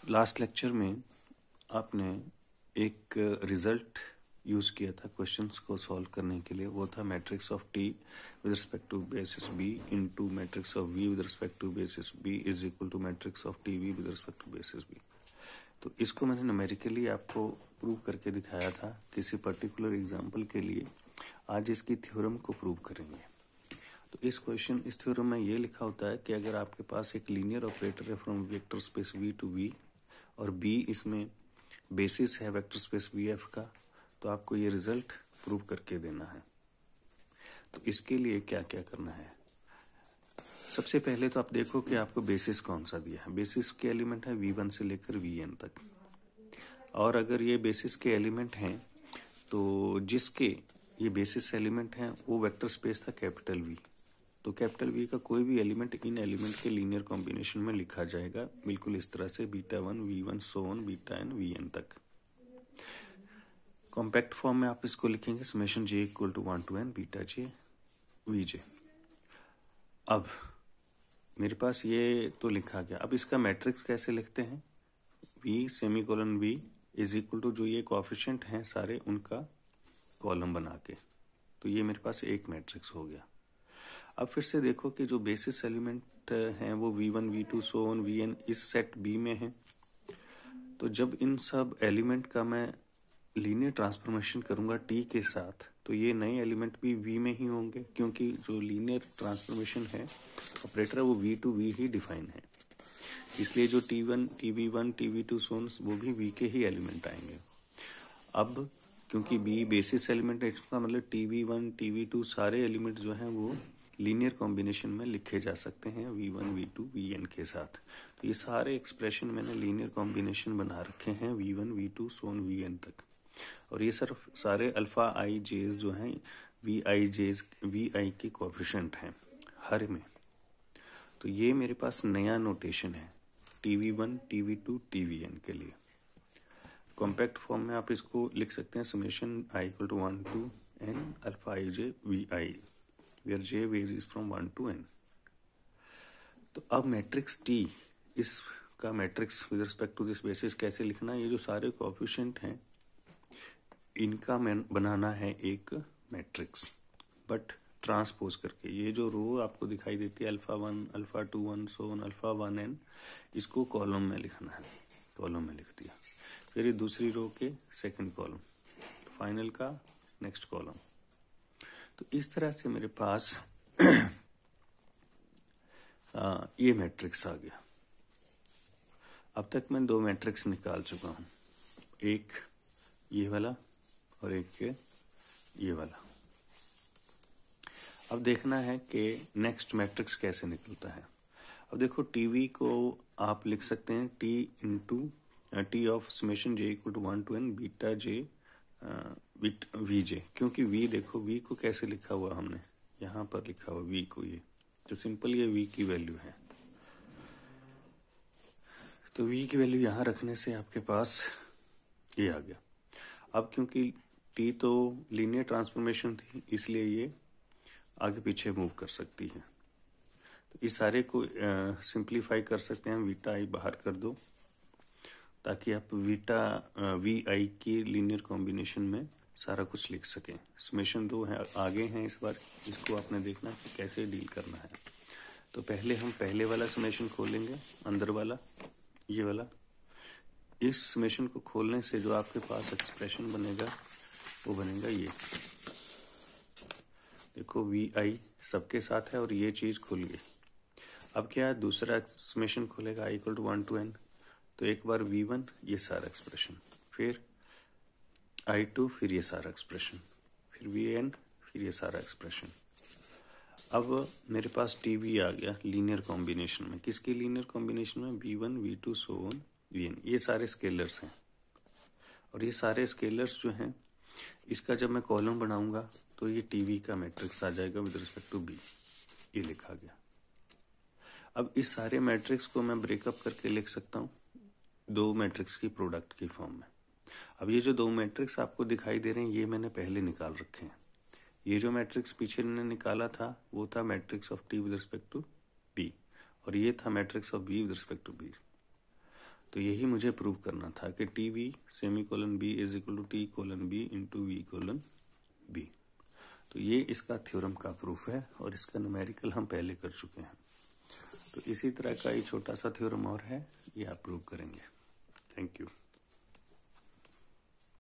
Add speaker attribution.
Speaker 1: Last lecture में आपने एक रिजल्ट यूज़ किया था क्वेश्चंस को सॉल्व करने के लिए। वो था matrix of T with respect to basis B into matrix of V with respect to basis B is equal to matrix of T V with respect to basis B. तो इसको मैंने numerically आपको prove करके दिखाया था किसी particular example के लिए। आज इसकी थ्योरम को प्रूव करेंगे। तो इस थ्योरम में ये लिखा होता है कि अगर आपके पास एक लीनियर ऑपरेटर है from vector space V to V और बी इसमें बेसिस है वेक्टर स्पेस वी एफ का, तो आपको ये रिजल्ट प्रूव करके देना है। तो इसके लिए क्या क्या करना है? सबसे पहले तो आप देखो कि आपको बेसिस कौन सा दिया है। बेसिस के एलिमेंट है V1 से लेकर Vn तक, और अगर ये बेसिस के एलिमेंट हैं तो जिसके ये बेसिस एलिमेंट हैं वो वेक्टर स्पेस था कैपिटल V। तो कैपिटल V का कोई भी एलिमेंट इन एलिमेंट के लीनियर कॉम्बिनेशन में लिखा जाएगा, बिल्कुल इस तरह से β1 V1 so on beta n Vn तक। कॉम्पैक्ट फॉर्म में आप इसको लिखेंगे summation j equal to 1 to n beta j Vj। अब मेरे पास ये तो लिखा गया। अब इसका मैट्रिक्स कैसे लिखते हैं? V semicolon V is equal to जो ये कोएफिशिएंट हैं सारे उनका कॉलम बना के, तो ये मेरे पास एक मैट्रिक्स हो गया। अब फिर से देखो कि जो बेसिस एलिमेंट हैं वो V1 V2 so on Vn इस सेट B में है। तो जब इन सब एलिमेंट का मैं लीनियर ट्रांसफॉर्मेशन करूंगा T के साथ, तो ये नए एलिमेंट भी V में ही होंगे, क्योंकि जो लीनियर ट्रांसफॉर्मेशन है ऑपरेटर है वो V टू V ही डिफाइन है। इसलिए जो T1 TB1 TB2 सोन वो भी V के ही एलिमेंट आएंगे। अब क्योंकि B बेसिस एलिमेंट है, इसका मतलब TB1 TB2 सारे एलिमेंट जो हैं वो लीनियर कॉम्बिनेशन में लिखे जा सकते हैं V1 V2 Vn के साथ। तो ये सारे एक्सप्रेशन मैंने लीनियर कॉम्बिनेशन बना रखे हैं V1 V2 सोन Vn तक, और ये सिर्फ सारे अल्फा आई जेज जो हैं वी आई के कोएफिशिएंट हैं हर में। तो ये मेरे पास नया नोटेशन है TV1 TV2 TVn के लिए। कॉम्पैक्ट फॉर्म में आप इसको लिख सकते हैं summation i equal to 1 to n alpha i j v i, where j varies from 1 to n। तो अब मैट्रिक्स T, इसका matrix with respect to this basis कैसे लिखना? ये जो सारे कोएफिशिएंट हैं इनका बनाना है एक मैट्रिक्स, बट ट्रांसपोज करके। ये जो रो आपको दिखाई देती है alpha 1 alpha 2 1 so on alpha 1n, इसको कॉलम में लिखना है। कॉलम में लिख दिया। फिर ये दूसरी रो के सेकंड कॉलम, फाइनल का नेक्स्ट कॉलम। तो इस तरह से मेरे पास ये मैट्रिक्स आ गया। अब तक मैं दो मैट्रिक्स निकाल चुका हूं, एक ये वाला और एक ये वाला। अब देखना है कि नेक्स्ट मैट्रिक्स कैसे निकलता है। अब देखो टीवी को आप लिख सकते हैं T into T of summation J equal to 1 to n beta J V J, क्योंकि वी देखो वी को कैसे लिखा हुआ हमने, यहाँ पर लिखा हुआ वी को, ये तो सिंपल ये वी की वैल्यू है। तो वी की वैल्यू यहाँ रखने से आपके पास ये आ गया। अब क्योंकि टी तो लीनियर ट्रांसफॉर्मेशन थी, इसलिए ये आगे पीछे मूव कर सकती है। तो इस सारे को सिंप्लीफाई कर सकते हैं, वीटा आई बाहर कर दो ताकि आप वीटा वी आई की लीनियर कॉम्बिनेशन में सारा कुछ लिख सकें। समेशन दो है आगे हैं इस बार, इसको आपने देखना कि कैसे डील करना है। तो पहले हम पहले वाला समेशन खोलेंगे, अंदर वाला ये वाला। इस समेशन को खोलने से जो आपके पास एक्सप्रेशन बनेगा वो बनेगा ये। देखो वी आई सबके साथ है और ये चीज खुल गई। अब क्या है, दूसरा समेशन खुलेगा i equal to 1 to n। तो एक बार V1 ये सारा एक्सप्रेशन, फिर I2 फिर ये सारा एक्सप्रेशन, फिर Vn फिर ये सारा एक्सप्रेशन। अब मेरे पास TV आ गया लीनियर कॉम्बिनेशन में। किसकी लीनियर कॉम्बिनेशन में? V1 V2 so on Vn। ये सारे स्केलर्स हैं, और ये सारे स्केलर्स जो हैं इसका जब मैं कॉलम बनाऊंगा तो ये टीवी का मैट्रिक्स आ जाएगा विद रिस्पेक्ट टू बी। ये लिखा गया। अब इस सारे मैट्रिक्स को मैं ब्रेकअप करके लिख सकता हूँ दो मैट्रिक्स की प्रोडक्ट की फॉर्म में। अब ये जो दो मैट्रिक्स आपको दिखाई दे रहे हैं ये मैंने पहले निकाल रखे हैं। ये जो मैट्रिक्स पीछे ने निकाला था वो था matrix of T with respect to B, और ये था matrix of B with respect to B. तो यही मुझे प्रूव करना था कि T V semicolon B is equal to T colon B into V colon B. तो ये इसका थ्योरम का प्रूफ है और इसका न्यूमेरिकल हम पहले कर चुके हैं। तो इसी तरह का एक छोटा सा थ्योरम और है, ये आप प्रूव करेंगे। Thank you.